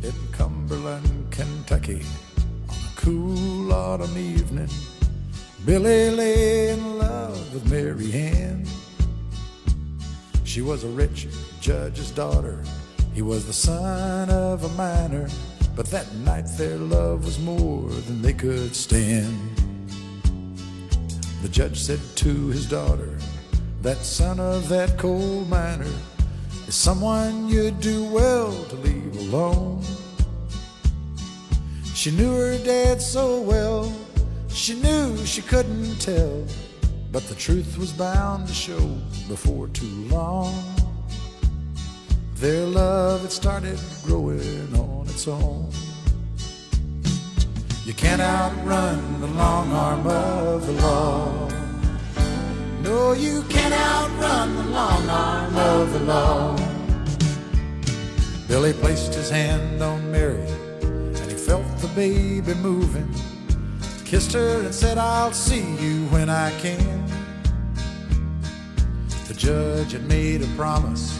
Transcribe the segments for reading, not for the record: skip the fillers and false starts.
in Cumberland, Kentucky, on a cool autumn evening, Billy lay in love with Mary Ann. She was a rich judge's daughter. He was the son of a miner, but that night their love was more than they could stand. The judge said to his daughter, that son of that coal miner is someone you'd do well to leave alone. She knew her dad so well, she knew she couldn't tell, but the truth was bound to show before too long. Their love had started growing on its own. You can't outrun the long arm of the law. No, you can't outrun the long arm of the law. Billy placed his hand on Mary, and he felt the baby moving. Kissed her and said, I'll see you when I can. The judge had made a promise.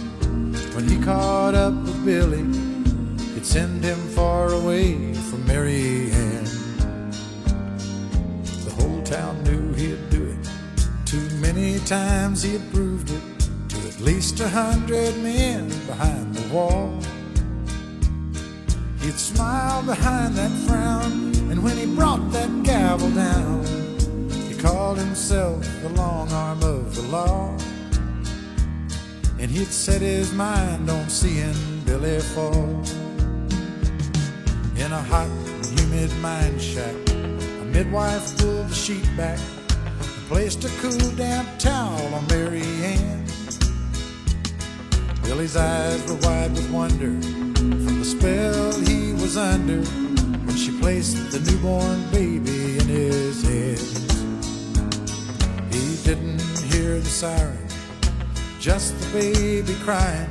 When he caught up with Billy, he'd send him far away from Mary Ann. The whole town knew he'd do it. Too many times he had proved it to at least 100 men behind the wall. He'd smile behind that frown, and when he brought that gavel down, he called himself the long arm of the law. And he'd set his mind on seeing Billy fall. In a hot and humid mine shack, a midwife pulled the sheet back and placed a cool damp towel on Mary Ann. Billy's eyes were wide with wonder from the spell he was under when she placed the newborn baby in his hands. He didn't hear the siren, just the baby crying.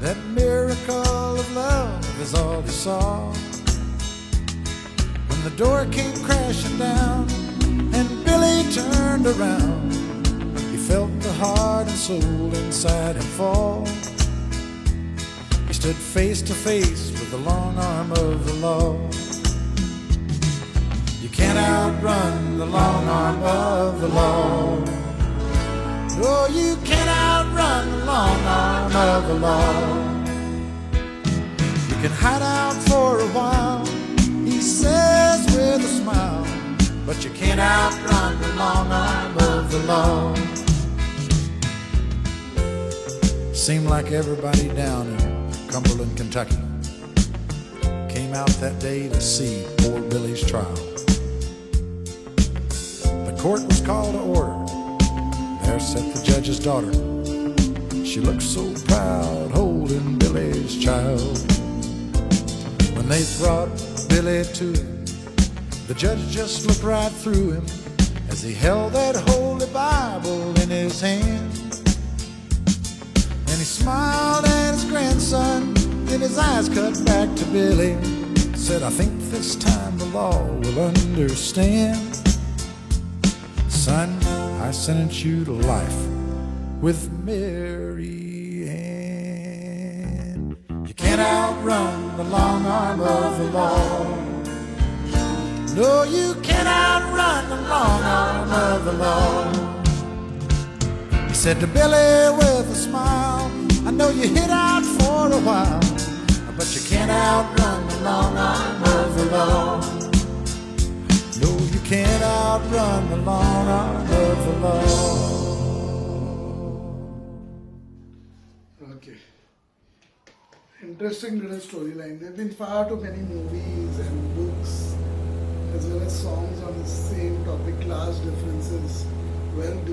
That miracle of love is all he saw. When the door came crashing down and Billy turned around, he felt the heart and soul inside him fall. He stood face to face with the long arm of the law. You can't outrun the long arm of the law. No, you can't outrun the long arm of the law. You can hide out for a while, he says with a smile, but you can't outrun the long arm of the law. Seemed like everybody down in Cumberland, Kentucky came out that day to see poor Billy's trial. The court was called to order. There sat the judge's daughter. She looked so proud, holding Billy's child. When they brought Billy to him, the judge just looked right through him as he held that holy Bible in his hand. And he smiled at his grandson, then his eyes cut back to Billy. Said, I think this time the law will understand. Son, I sentence you to life with Mary Ann. You can't outrun the long arm of the law. No, you can't outrun the long arm of the law. He said to Billy with a smile, I know you hid out for a while, but you can't outrun the long arm of the law. No, you can't outrun the long arm of the law. Okay. Interesting little storyline. There have been far too many movies and books as well as songs on the same topic, class differences, wealth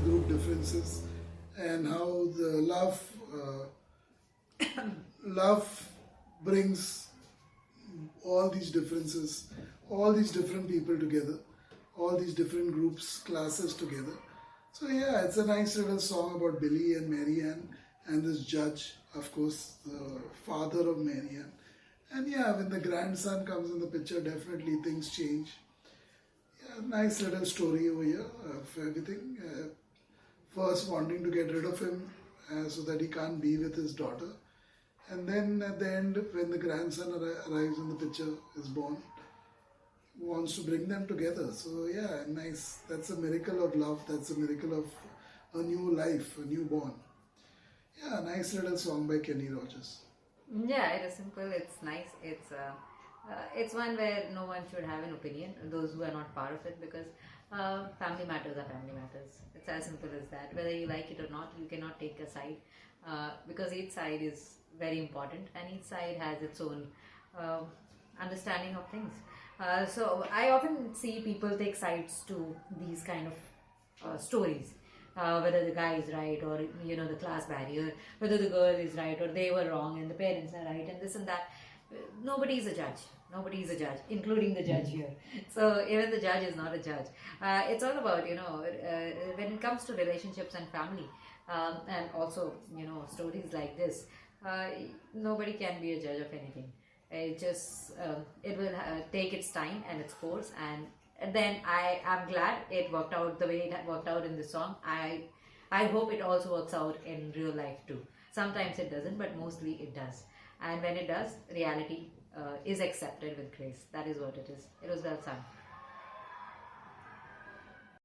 group differences, and how the love brings all these differences, all these different people together, all these different groups, classes together. So yeah, it's a nice little song about Billy and Mary Ann and this judge, of course, the father of Mary Ann. And yeah, when the grandson comes in the picture, definitely things change. Yeah, nice little story over here of everything. First wanting to get rid of him so that he can't be with his daughter. And then at the end, when the grandson arrives in the picture, is born, wants to bring them together. So yeah, nice. That's a miracle of love. That's a miracle of a new life, a newborn. Yeah, nice little song by Kenny Rogers. Yeah, it is simple. It's nice. It's one where no one should have an opinion. Those who are not part of it, because family matters are family matters. It's as simple as that. Whether you like it or not, you cannot take a side, because each side is very important, and each side has its own uh, understanding of things. So I often see people take sides to these kind of stories, whether the guy is right, or the class barrier, whether the girl is right or they were wrong and the parents are right, and this and that. Nobody is a judge. Nobody is a judge, including the judge here. So even the judge is not a judge. It's all about when it comes to relationships and family, and also stories like this. Nobody can be a judge of anything. It will take its time and its course, and then I am glad it worked out the way it worked out in this song. I hope it also works out in real life too. Sometimes it doesn't, but mostly it does. And when it does, reality is accepted with grace. That is what it is. It was well sung.